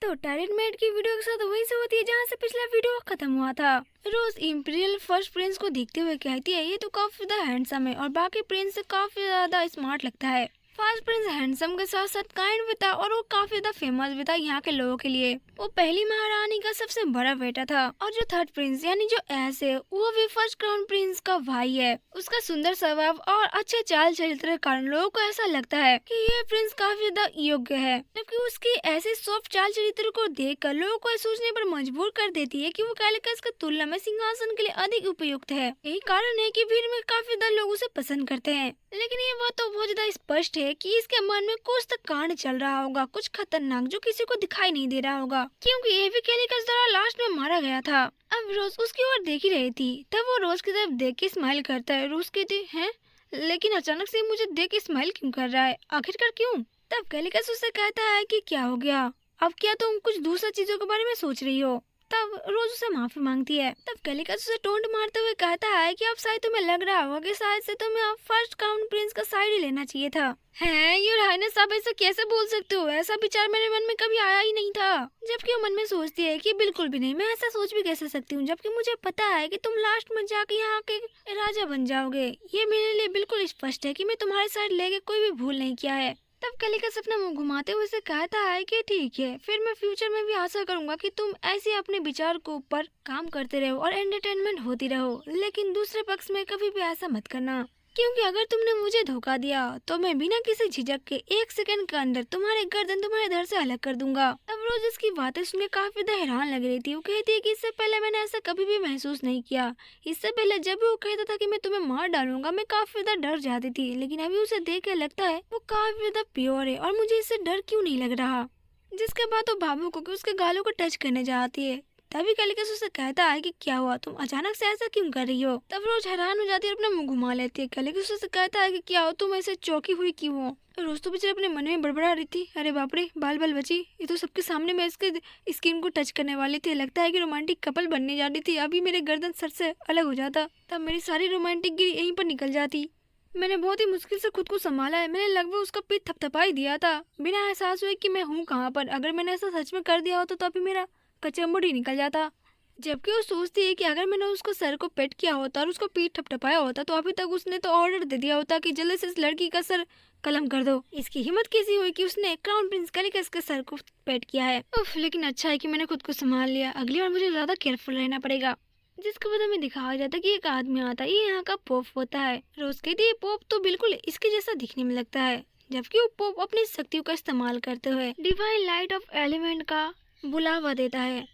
तो talent met की video के साथ वहीं से होती है जहाँ से पिछला वीडियो खत्म हुआ था। रोज इंपीरियल फर्स्ट प्रिंस को देखते हुए कहती है ये तो काफी ज्यादा हैंडसम है और बाकी प्रिंस से काफी ज्यादा स्मार्ट लगता है। फर्स्ट प्रिंस हैंडसम के साथ साथ काइंड भी था और वो काफी ज्यादा फेमस भी था यहाँ के लोगों के लिए। वो पहली महारानी का सबसे बड़ा बेटा था और जो थर्ड प्रिंस यानी जो एस है वो भी फर्स्ट क्राउन प्रिंस का भाई है। उसका सुंदर स्वभाव और अच्छे चाल चरित्र के कारण लोगों को ऐसा लगता है कि ये प्रिंस काफी ज्यादा योग्य है, जबकि उसकी ऐसे सॉफ्ट चाल चरित्र को देखकर लोगों को सोचने पर मजबूर कर देती है कि वो कैलिकस की तुलना में सिंहासन के लिए अधिक उपयुक्त है। यही कारण है कि भीड़ में काफी ज्यादा लोग उसे पसंद करते हैं। लेकिन ये बात तो बहुत ज्यादा स्पष्ट है कि इसके मन में कुछ तो कांड चल रहा होगा, कुछ खतरनाक जो किसी को दिखाई नहीं दे रहा होगा, क्योंकि ये भी कैलिकस द्वारा लास्ट में मारा गया था। अब रोज उसकी ओर देख ही रही थी, तब वो रोज की तरफ देख के स्माइल करता है। रोज कहती है लेकिन अचानक से मुझे देख के स्माइल क्यों कर रहा है, आखिरकार क्यों? तब कैलिकस उससे कहता है कि क्या हो गया, अब क्या तुम कुछ दूसरी चीजों के बारे में सोच रही हो? तब रोज उसे माफी मांगती है। तब कैलिकस उसे टोंट मारते हुए कहता है कि अब शायद तुम्हें लग रहा होगा कि शायद से तुम्हें अब फर्स्ट क्राउन प्रिंस का साइड ही लेना चाहिए था। है योर हाइनेस, आप ऐसा कैसे बोल सकते हो? ऐसा विचार मेरे मन में कभी आया ही नहीं था। जबकि वो मन में सोचती है कि बिल्कुल भी नहीं, मैं ऐसा सोच भी कैसे सकती हूँ, जबकि मुझे पता है कि तुम लास्ट में जाके यहाँ के राजा बन जाओगे। ये मेरे लिए बिल्कुल स्पष्ट है कि मैं तुम्हारे साइड लेके कोई भी भूल नहीं किया है। तब कैलिकस अपना मुंह घुमाते हुए उसे कहता है कि ठीक है, फिर मैं फ्यूचर में भी आशा करूंगा कि तुम ऐसे अपने विचार को ऊपर काम करते रहो और एंटरटेनमेंट होती रहो, लेकिन दूसरे पक्ष में कभी भी ऐसा मत करना, क्योंकि अगर तुमने मुझे धोखा दिया तो मैं बिना किसी झिझक के 1 सेकंड के अंदर तुम्हारे गर्दन तुम्हारे धड़ से अलग कर दूंगा। अब रोज इसकी बातें सुनकर काफी ज्यादा हैरान लग रही थी। वो कहती है कि इससे पहले मैंने ऐसा कभी भी महसूस नहीं किया। इससे पहले जब भी वो कहता था कि मैं तुम्हें मार डालूंगा, मैं काफी ज्यादा डर जाती थी, लेकिन अभी उसे देख के लगता है वो काफी ज्यादा प्योर है और मुझे इससे डर क्यों नहीं लग रहा। जिसके बाद वो भावुक होकर उसके गालों को टच करने जाती है। तभी कैलिकस उसे कहता है कि क्या हुआ, तुम अचानक से ऐसा क्यों कर रही हो? तब रोज हैरान हो जाती है और अपना मुंह घुमा लेती है। कैलिकस उसे कहता है कि क्या हो, तुम ऐसे चौंकी हुई क्यों हो? रोज तो बेचारी अपने मन में बड़बड़ा रही थी, अरे बाप रे, बाल बाल बची, ये तो सबके सामने मैं इसके स्किन को टच करने वाली थी, लगता है कि रोमांटिक कपल बनने जा रही थी, अभी मेरे गर्दन सर से अलग हो जाता, तब मेरी सारी रोमांटिक गिरी यहीं पर निकल जाती। मैंने बहुत ही मुश्किल से खुद को संभाला है, मैंने लगभग उसका पीठ थपथपा ही दिया था बिना एहसास हुए कि मैं हूँ कहाँ पर। अगर मैंने ऐसा सच में कर दिया होता तो अभी मेरा कचम्बड़ ही निकल जाता। जबकि वो सोचती है कि अगर मैंने उसको सर को पेट किया होता और उसको पीठ थपथपाया होता तो अभी तक उसने तो ऑर्डर दे दिया होता कि जल्दी से इस लड़की का सर कलम कर दो। इसकी हिम्मत कैसी हुई कि उसने क्राउन प्रिंस कैलिकस के सर को पेट किया है। उफ, लेकिन अच्छा है कि मैंने खुद को संभाल लिया, अगली बार मुझे ज्यादा केयरफुल रहना पड़ेगा। जिसके बाद हमें दिखाया जाता है कि एक आदमी आता है, ये यहाँ का पोप होता है। रोज कहती है पोप तो बिल्कुल इसके जैसा दिखने में लगता है, जबकि वो पोप अपनी शक्तियों का इस्तेमाल करते हुए डिवाइन लाइट ऑफ एलिमेंट का बुलावा देता है।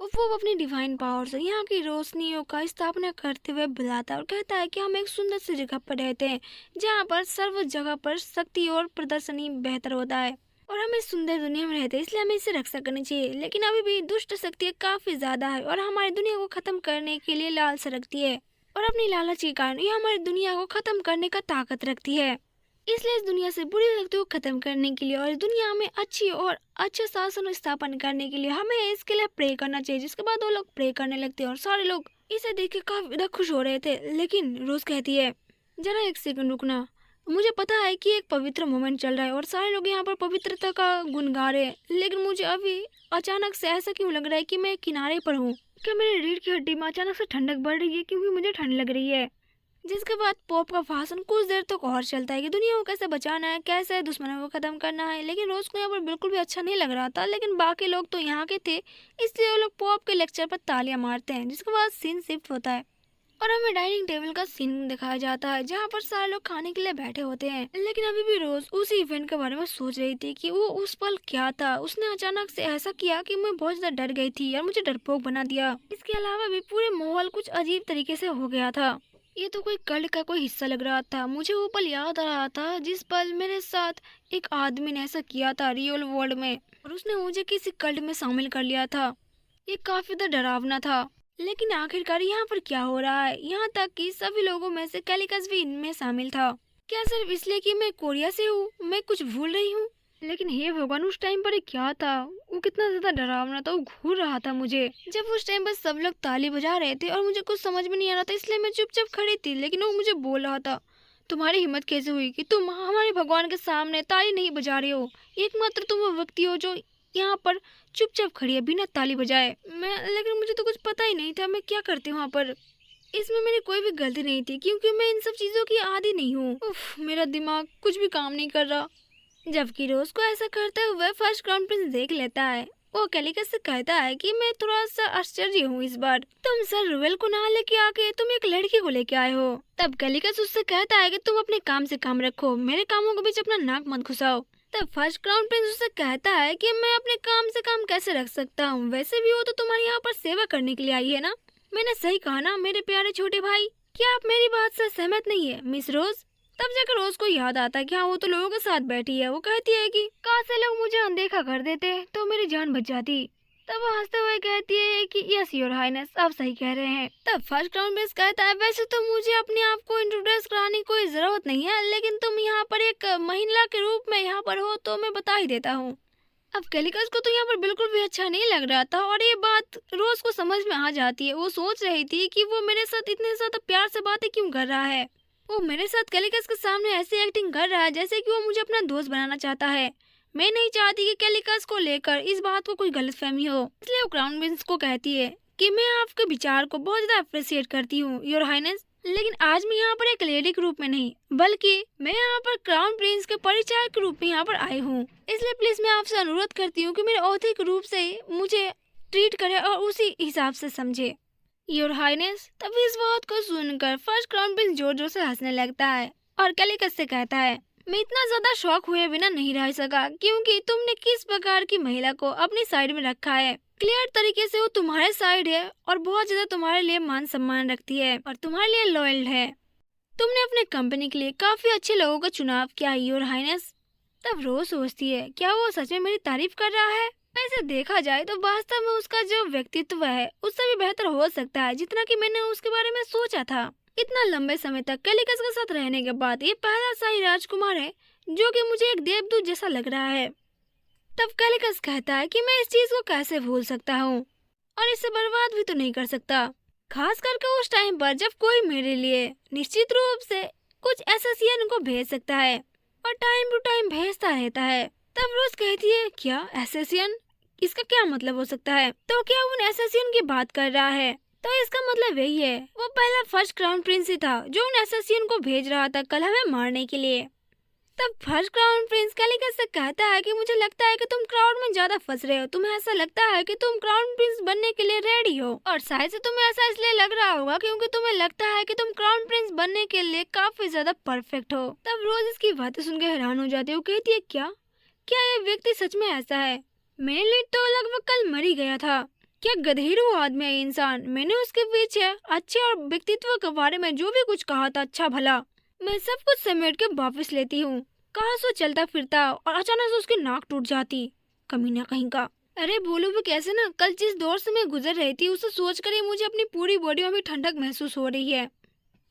वो अपनी डिवाइन पावर से यहाँ की रोशनियों का स्थापना करते हुए बुलाता है और कहता है कि हम एक सुंदर सी जगह पर रहते हैं जहाँ पर सर्व जगह पर शक्ति और प्रदर्शनी बेहतर होता है और हम इस सुंदर दुनिया में रहते हैं, इसलिए हमें इससे रक्षा करनी चाहिए। लेकिन अभी भी दुष्ट शक्तियाँ काफी ज्यादा है और हमारी दुनिया को खत्म करने के लिए लालसा रखती है और अपनी लालच के कारण ये हमारी दुनिया को खत्म करने का ताकत रखती है। इसलिए इस दुनिया से बुरी शक्तियों को खत्म करने के लिए और इस दुनिया में अच्छी और अच्छे शासन स्थापन करने के लिए हमें इसके लिए प्रे करना चाहिए। जिसके बाद वो लोग प्रे करने लगते हैं और सारे लोग इसे देख के काफी ज्यादा खुश हो रहे थे। लेकिन रोज कहती है जरा 1 सेकंड रुकना, मुझे पता है कि एक पवित्र मोमेंट चल रहा है और सारे लोग यहाँ पर पवित्रता का गुण गा रहे हैं, लेकिन मुझे अभी अचानक से ऐसा क्यों लग रहा है कि मैं किनारे पर हूँ? क्या मेरे रीढ़ की हड्डी में अचानक से ठंडक बढ़ रही है क्योंकि मुझे ठंड लग रही है? जिसके बाद पोप का भाषण कुछ देर तक और चलता है कि दुनिया को कैसे बचाना है, कैसे दुश्मनों को खत्म करना है। लेकिन रोज को यहाँ पर बिल्कुल भी अच्छा नहीं लग रहा था, लेकिन बाकी लोग तो यहाँ के थे, इसलिए वो लोग पोप के लेक्चर पर तालियां मारते हैं। जिसके बाद सीन शिफ्ट होता है और हमें डाइनिंग टेबल का सीन दिखाया जाता है जहाँ पर सारे लोग खाने के लिए बैठे होते हैं। लेकिन अभी भी रोज उसी इवेंट के बारे में सोच रही थी कि वो उस पल क्या था। उसने अचानक से ऐसा किया कि मैं बहुत ज्यादा डर गई थी और मुझे डरपोक बना दिया। इसके अलावा भी पूरे माहौल कुछ अजीब तरीके से हो गया था। ये तो कोई कल्ट का कोई हिस्सा लग रहा था। मुझे वो पल याद आ रहा था जिस पल मेरे साथ एक आदमी ने ऐसा किया था रियल वर्ल्ड में और उसने मुझे किसी कल्ट में शामिल कर लिया था। ये काफी ज्यादा डरावना था। लेकिन आखिरकार यहाँ पर क्या हो रहा है? यहाँ तक कि सभी लोगों में से कैलिकस भी इनमें शामिल था। क्या सिर्फ इसलिए कि मैं कोरिया से हूँ मैं कुछ भूल रही हूँ? लेकिन हे भगवान, उस टाइम पर क्या था? वो कितना ज्यादा डरावना था, वो घूर रहा था मुझे। जब उस टाइम पर सब लोग ताली बजा रहे थे और मुझे कुछ समझ में नहीं आ रहा था, इसलिए मैं चुपचाप खड़ी थी, लेकिन वो मुझे बोल रहा था तुम्हारी हिम्मत कैसे हुई कि तुम हमारे भगवान के सामने ताली नहीं बजा रहे हो? एकमात्र तुम वो व्यक्ति हो जो यहाँ पर चुपचाप खड़ी है बिना ताली बजाए। लेकिन मुझे तो कुछ पता ही नहीं था मैं क्या करती हूँ वहाँ पर। इसमें मेरी कोई भी गलती नहीं थी क्योंकि मैं इन सब चीज़ों की आदी नहीं हूँ। उफ, मेरा दिमाग कुछ भी काम नहीं कर रहा। जबकि रोज को ऐसा करते हुए फर्स्ट क्राउन प्रिंस देख लेता है। वो कैलिकस से कहता है कि मैं थोड़ा सा आश्चर्य हूँ इस बार। तुम सर रुवेल को ना लेके आके तुम एक लड़की को लेके आए हो। तब कैलिकस उससे कहता है कि तुम अपने काम से काम रखो, मेरे कामों के बीच अपना नाक मत घुसाओ। तब फर्स्ट क्राउन प्रिंस उससे कहता है कि मैं अपने काम से काम कैसे रख सकता हूँ, वैसे भी वो तो तुम्हारे यहाँ पर सेवा करने के लिए आई है ना। मैंने सही कहा ना मेरे प्यारे छोटे भाई, क्या आप मेरी बात से सहमत नहीं है मिस रोज? तब जाकर रोज को याद आता है कि हाँ वो तो लोगों के साथ बैठी है। वो कहती है कि काश से लोग मुझे अनदेखा कर देते तो मेरी जान बच जाती। तब वो हंसते हुए कहती है कि यस योर हाइनेस, आप सही कह रहे हैं। तब फर्स्ट क्राउन प्रिंस कहता है वैसे तो मुझे अपने आप को इंट्रोड्यूस कराने की कोई जरूरत नहीं है, लेकिन तुम यहाँ पर एक महिला के रूप में यहाँ पर हो तो मैं बता ही देता हूँ। अब कैलिकस को तो यहाँ पर बिल्कुल भी अच्छा नहीं लग रहा था और ये बात रोज को समझ में आ जाती है। वो सोच रही थी कि वो मेरे साथ इतने ज्यादा प्यार से बातें क्यों कर रहा है। वो मेरे साथ कैलिकस के सामने ऐसी एक्टिंग कर रहा है जैसे कि वो मुझे अपना दोस्त बनाना चाहता है। मैं नहीं चाहती कि कैलिकस को लेकर इस बात को कोई गलतफहमी हो, इसलिए वो क्राउन प्रिंस को कहती है कि मैं आपके विचार को बहुत ज्यादा अप्रिशिएट करती हूँ योर हाइनेस, लेकिन आज मैं यहाँ पर एक लेडी के रूप में नहीं बल्कि मैं यहाँ पर क्राउन प्रिंस के परिचारक के रूप में यहाँ पर आई हूँ। इसलिए प्लीज मैं आपसे अनुरोध करती हूँ कि मेरे औधिक रूप से मुझे ट्रीट करे और उसी हिसाब से समझे योर हाइनेस। तभी इस बात को सुनकर फर्स्ट क्राउन प्रिंस जोर जोर से हंसने लगता है और कैलिकस से कहता है मैं इतना ज्यादा शौक हुए बिना नहीं रह सका क्योंकि तुमने किस प्रकार की महिला को अपनी साइड में रखा है। क्लियर तरीके से वो तुम्हारे साइड है और बहुत ज्यादा तुम्हारे लिए मान सम्मान रखती है और तुम्हारे लिए लॉयल है। तुमने अपने कंपनी के लिए काफी अच्छे लोगों का चुनाव किया है योर हाइनेस। तब रोज सोचती है क्या वो सच में मेरी तारीफ कर रहा है। वैसे देखा जाए तो वास्तव में उसका जो व्यक्तित्व है उससे भी बेहतर हो सकता है जितना कि मैंने उसके बारे में सोचा था। इतना लंबे समय तक कैलिकस के साथ रहने के बाद ये पहला शाही राजकुमार है जो कि मुझे एक देवदूत जैसा लग रहा है। तब कैलिकस कहता है कि मैं इस चीज को कैसे भूल सकता हूँ और इसे बर्बाद भी तो नहीं कर सकता, खास करके उस टाइम पर जब कोई मेरे लिए निश्चित रूप से कुछ एसोसिएशन को भेज सकता है और टाइम टू टाइम भेजता रहता है। तब रोज कहती है क्या एसोसिएशन, इसका क्या मतलब हो सकता है? तो क्या उन एसोसिएशन की बात कर रहा है? तो इसका मतलब यही है वो पहला फर्स्ट क्राउन प्रिंस ही था जो उन एसोसिएशन को भेज रहा था कल हमें मारने के लिए। तब फर्स्ट क्राउन प्रिंस कैलिकस से कहता है कि मुझे लगता है कि तुम क्राउड में ज्यादा फंस रहे हो, तुम्हें ऐसा लगता है कि तुम क्राउन प्रिंस बनने के लिए रेडी हो और शायद से तुम्हें ऐसा इसलिए लग रहा होगा क्योंकि तुम्हें लगता है कि तुम क्राउन प्रिंस बनने के लिए काफी ज्यादा परफेक्ट हो। तब रोज इसकी बातें सुनकर हैरान हो जाती है। वो कहती है क्या ये व्यक्ति सच में ऐसा है? मेरे लिए तो लगभग कल मर ही गया था। क्या गधेड़ू आदमी है इंसान। मैंने उसके पीछे अच्छे और व्यक्तित्व के बारे में जो भी कुछ कहा था अच्छा भला मैं सब कुछ समेट के वापस लेती हूँ। कहा सो चलता फिरता और अचानक से उसकी नाक टूट जाती, कमीना कहीं का। अरे बोलो भी कैसे ना, कल जिस दौर से मैं गुजर रही थी उसे सोचकर ही मुझे अपनी पूरी बॉडी में भी ठंडक महसूस हो रही है।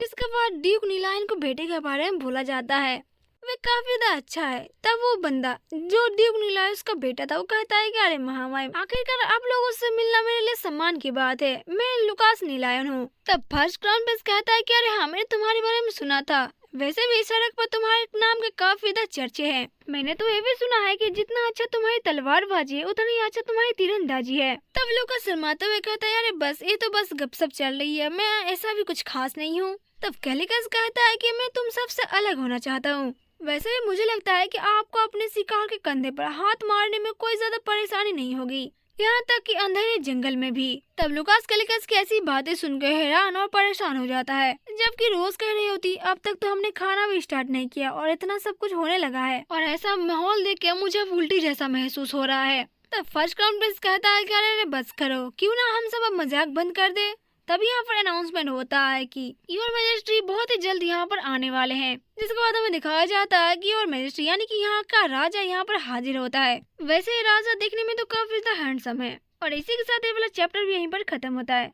इसके बाद ड्यूक नीलायन को बेटे के बारे में भूला जाता है, वे काफी ज्यादा अच्छा है। तब वो बंदा जो ड्यूक नीलायन का बेटा था वो कहता है कि अरे महामाई आखिरकार आप लोगों से मिलना मेरे लिए सम्मान की बात है, मैं लुकास नीलायन हूँ। तब फर्स्ट क्राउन प्रिंस कहता है कि अरे हाँ मैंने तुम्हारे बारे में सुना था, वैसे भी इस सड़क पर तुम्हारे नाम के काफी ज्यादा चर्चे हैं। मैंने तो ये भी सुना है कि जितना अच्छा तुम्हारी तलवारबाजी है उतना ही अच्छा तुम्हारी तीरंदाजी है। तब लुकास शर्माते हुए कहता है अरे बस ये तो बस गपशप चल रही है, मैं ऐसा भी कुछ खास नहीं हूँ। तब कैलिकस कहता है कि मैं तुम सबसे अलग होना चाहता हूँ, वैसे भी मुझे लगता है कि आपको अपने शिकार के कंधे पर हाथ मारने में कोई ज्यादा परेशानी नहीं होगी, यहाँ तक कि अंधेरे जंगल में भी। तब लुकास कैलिकस की ऐसी बातें सुनकर हैरान और परेशान हो जाता है, जबकि रोज कह रही होती अब तक तो हमने खाना भी स्टार्ट नहीं किया और इतना सब कुछ होने लगा है और ऐसा माहौल देख के मुझे उल्टी जैसा महसूस हो रहा है। तब फर्स्ट क्राउन प्रिंस कहता है कि अरे बस करो, क्यों ना हम सब अब मजाक बंद कर दे। तभी यहाँ पर अनाउंसमेंट होता है कि योर मैजेस्टी बहुत ही जल्द यहाँ पर आने वाले हैं, जिसके बाद हमें दिखाया जाता है कि योर मैजेस्टी यानी कि यहाँ का राजा यहाँ पर हाजिर होता है। वैसे ये राजा देखने में तो काफी ज्यादा हैंडसम है और इसी के साथ ये वाला चैप्टर भी यहीं पर खत्म होता है।